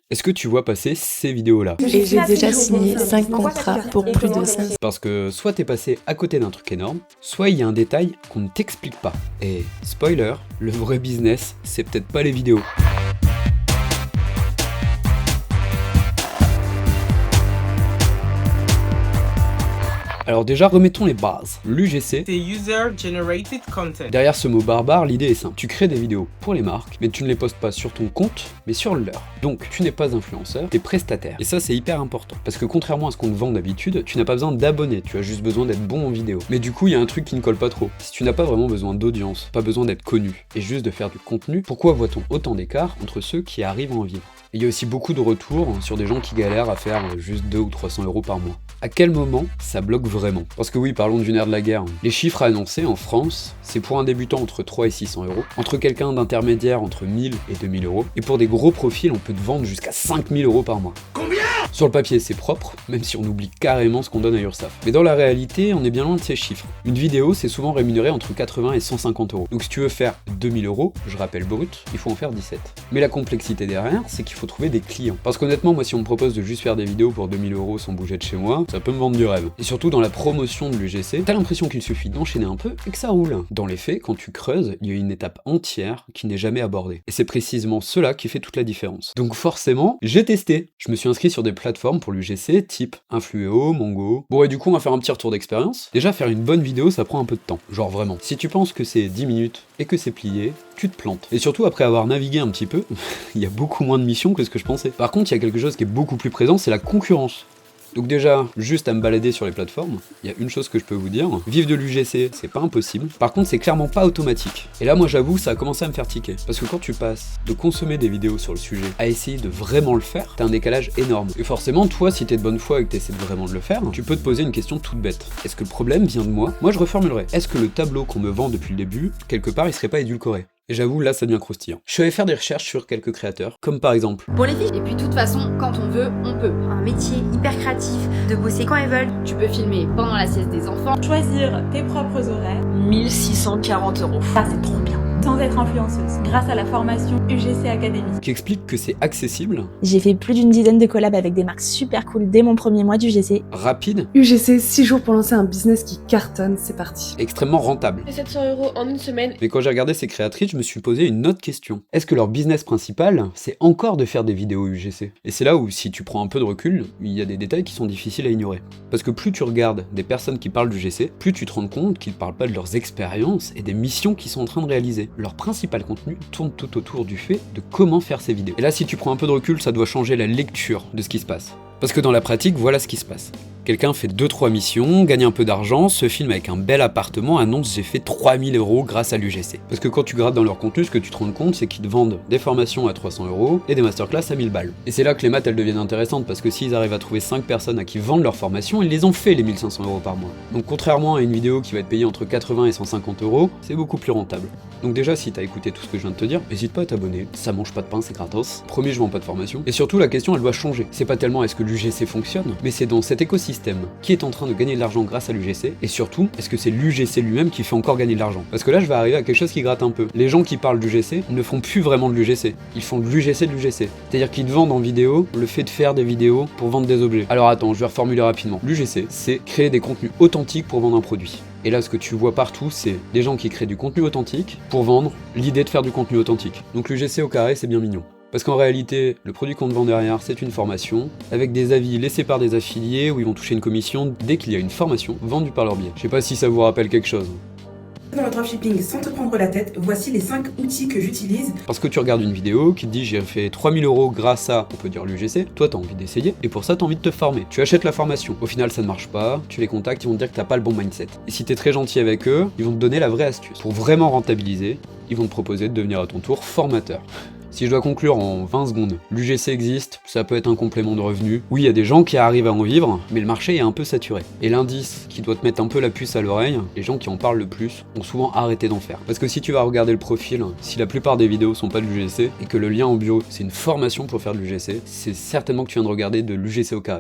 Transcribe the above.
Est-ce que tu vois passer ces vidéos-là? Et j'ai déjà signé 5 contrats pour plus de 500. Parce que soit t'es passé à côté d'un truc énorme, soit il y a un détail qu'on ne t'explique pas. Et spoiler, le vrai business, c'est peut-être pas les vidéos. Alors déjà, remettons les bases. L'UGC, c'est User Generated Content. Derrière ce mot barbare, l'idée est simple. Tu crées des vidéos pour les marques, mais tu ne les postes pas sur ton compte, mais sur le leur. Donc, tu n'es pas influenceur, tu es prestataire. Et ça, c'est hyper important. Parce que contrairement à ce qu'on te vend d'habitude, tu n'as pas besoin d'abonnés, tu as juste besoin d'être bon en vidéo. Mais du coup, il y a un truc qui ne colle pas trop. Si tu n'as pas vraiment besoin d'audience, pas besoin d'être connu, et juste de faire du contenu, pourquoi voit-on autant d'écart entre ceux qui arrivent à en vivre? Il y a aussi beaucoup de retours sur des gens qui galèrent à faire juste 200 ou 300 euros par mois. À quel moment ça bloque vraiment? Parce que oui, parlons du nerf de la guerre. Les chiffres annoncés en France, c'est pour un débutant entre 3 et 600 euros, entre quelqu'un d'intermédiaire entre 1000 et 2000 euros, et pour des gros profils, on peut te vendre jusqu'à 5000 euros par mois. Combien? Sur le papier, c'est propre, même si on oublie carrément ce qu'on donne à URSAF. Mais dans la réalité, on est bien loin de ces chiffres. Une vidéo, c'est souvent rémunéré entre 80 et 150 euros. Donc si tu veux faire 2000 euros, je rappelle brut, il faut en faire 17. Mais la complexité derrière, c'est qu'il faut trouver des clients. Parce qu'honnêtement, moi, si on me propose de juste faire des vidéos pour 2000 euros sans bouger de chez moi, ça peut me vendre du rêve. Et surtout, dans la promotion de l'UGC, t'as l'impression qu'il suffit d'enchaîner un peu et que ça roule. Dans les faits, quand tu creuses, il y a une étape entière qui n'est jamais abordée. Et c'est précisément cela qui fait toute la différence. Donc forcément, j'ai testé. Je me suis inscrit sur des plateformes pour l'UGC, type Influeo, Mongo. Bon, et du coup, on va faire un petit retour d'expérience. Déjà, faire une bonne vidéo, ça prend un peu de temps. Genre vraiment. Si tu penses que c'est 10 minutes et que c'est plié, tu te plantes. Et surtout, après avoir navigué un petit peu, il y a beaucoup moins de missions que ce que je pensais. Par contre, il y a quelque chose qui est beaucoup plus présent, c'est la concurrence. Donc déjà, juste à me balader sur les plateformes, il y a une chose que je peux vous dire, vivre de l'UGC, c'est pas impossible. Par contre, c'est clairement pas automatique. Et là, moi j'avoue, ça a commencé à me faire tiquer. Parce que quand tu passes de consommer des vidéos sur le sujet à essayer de vraiment le faire, t'as un décalage énorme. Et forcément, toi, si t'es de bonne foi et que t'essaies de vraiment de le faire, tu peux te poser une question toute bête. Est-ce que le problème vient de moi? Moi, je reformulerais. Est-ce que le tableau qu'on me vend depuis le début, quelque part, il serait pas édulcoré? Et j'avoue, là, ça devient croustillant. Je suis allé faire des recherches sur quelques créateurs, comme par exemple... Pour les filles. Et puis de toute façon, quand on veut, on peut. Un métier hyper créatif, de bosser quand elles veulent. Tu peux filmer pendant la sieste des enfants. Choisir tes propres horaires. 1640 euros. Ça, c'est trop bien. Sans être influenceuse, grâce à la formation UGC Academy. Qui explique que c'est accessible. J'ai fait plus d'une dizaine de collabs avec des marques super cool dès mon premier mois d'UGC. Rapide. UGC, 6 jours pour lancer un business qui cartonne, c'est parti. Extrêmement rentable. 700 euros en une semaine. Mais quand j'ai regardé ces créatrices, je me suis posé une autre question. Est-ce que leur business principal, c'est encore de faire des vidéos UGC? Et c'est là où, si tu prends un peu de recul, il y a des détails qui sont difficiles à ignorer. Parce que plus tu regardes des personnes qui parlent d'UGC, plus tu te rends compte qu'ils parlent pas de leurs expériences et des missions qu'ils sont en train de réaliser. Leur principal contenu tourne tout autour du fait de comment faire ces vidéos. Et là, si tu prends un peu de recul, ça doit changer la lecture de ce qui se passe. Parce que dans la pratique, voilà ce qui se passe. Quelqu'un fait 2-3 missions, gagne un peu d'argent, se filme avec un bel appartement, annonce j'ai fait 3000 euros grâce à l'UGC. Parce que quand tu grattes dans leur contenu, ce que tu te rends compte, c'est qu'ils te vendent des formations à 300 euros et des masterclass à 1000 balles. Et c'est là que les maths elles deviennent intéressantes, parce que s'ils arrivent à trouver 5 personnes à qui vendent leur formation, ils les ont fait les 1500 euros par mois. Donc contrairement à une vidéo qui va être payée entre 80 et 150 euros, c'est beaucoup plus rentable. Donc déjà, si t'as écouté tout ce que je viens de te dire, n'hésite pas à t'abonner, ça mange pas de pain, c'est gratos. Promis, je vends pas de formation. Et surtout, la question elle doit changer. C'est pas tellement est-ce que l'UGC fonctionne, mais c'est dans cet écosystème qui est en train de gagner de l'argent grâce à l'UGC, et surtout, est-ce que c'est l'UGC lui-même qui fait encore gagner de l'argent? Parce que là, je vais arriver à quelque chose qui gratte un peu. Les gens qui parlent d'UGC ne font plus vraiment de l'UGC, ils font de l'UGC de l'UGC. C'est-à-dire qu'ils te vendent en vidéo le fait de faire des vidéos pour vendre des objets. Alors attends, je vais reformuler rapidement. L'UGC, c'est créer des contenus authentiques pour vendre un produit. Et là, ce que tu vois partout, c'est des gens qui créent du contenu authentique pour vendre l'idée de faire du contenu authentique. Donc l'UGC au carré, c'est bien mignon. Parce qu'en réalité, le produit qu'on te vend derrière, c'est une formation, avec des avis laissés par des affiliés où ils vont toucher une commission dès qu'il y a une formation vendue par leur biais. Je sais pas si ça vous rappelle quelque chose. Dans le dropshipping, sans te prendre la tête, voici les 5 outils que j'utilise. Parce que tu regardes une vidéo qui te dit j'ai fait 3000 euros grâce à, on peut dire l'UGC, toi t'as envie d'essayer, et pour ça t'as envie de te former. Tu achètes la formation, au final ça ne marche pas, tu les contactes, ils vont te dire que t'as pas le bon mindset. Et si t'es très gentil avec eux, ils vont te donner la vraie astuce. Pour vraiment rentabiliser, ils vont te proposer de devenir à ton tour formateur. Si je dois conclure en 20 secondes, l'UGC existe, ça peut être un complément de revenu. Oui, il y a des gens qui arrivent à en vivre, mais le marché est un peu saturé. Et l'indice qui doit te mettre un peu la puce à l'oreille, les gens qui en parlent le plus ont souvent arrêté d'en faire. Parce que si tu vas regarder le profil, si la plupart des vidéos sont pas de l'UGC, et que le lien en bio c'est une formation pour faire de l'UGC, c'est certainement que tu viens de regarder de l'UGC au carré.